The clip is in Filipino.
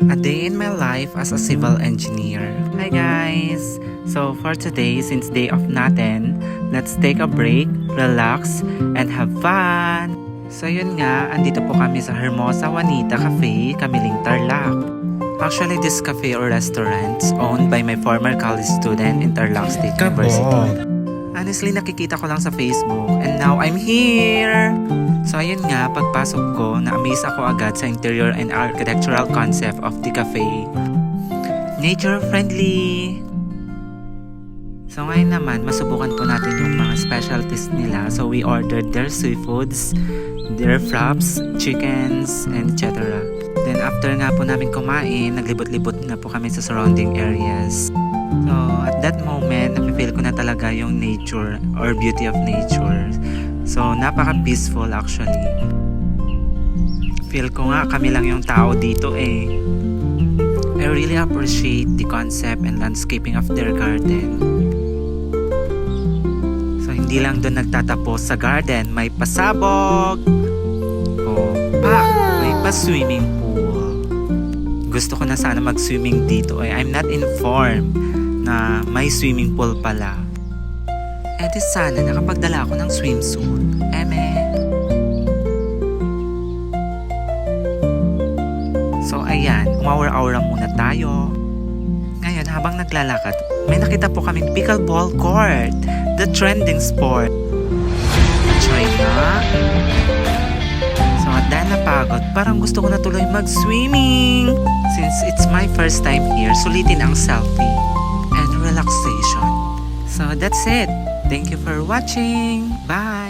A day in my life as a civil engineer. Hi guys! So for today, since day off natin, let's take a break, relax, and have fun! So yun nga, andito po kami sa Hermosa Juanita Cafe, Kamiling Tarlac. Actually, this cafe or restaurant is owned by my former college student in Tarlac State University. Honestly, nakikita ko lang sa Facebook and now I'm here! So ayun nga, pagpasok ko, na-amaze ako agad sa interior and architectural concept of the cafe. Nature friendly! So ngayon naman, masubukan po natin yung mga specialties nila. So we ordered their seafoods, their fraps, chickens, and etc. Then after nga po namin kumain, naglibot-libot na po kami sa surrounding areas. So at that moment, napipil ko na talaga yung nature or beauty of nature. So napaka-peaceful actually. Feel ko nga kami lang yung tao dito eh. I really appreciate the concept and landscaping of their garden. So hindi lang doon nagtatapos sa garden, may pasabog. Oh, may pa-swimming pool. Gusto ko na sana mag-swimming dito eh. I'm not informed na may swimming pool pala. Eh di sana nakapagdala ako ng swimsuit. So ayan, umawar-awara muna tayo. Ngayon habang naglalakad, may nakita po kaming pickleball court. The trending sport. Try na. So at dahil napagod, parang gusto ko na tuloy mag-swimming. Since it's my first time here, sulitin ang selfie and relaxation. So that's it. Thank you for watching. Bye!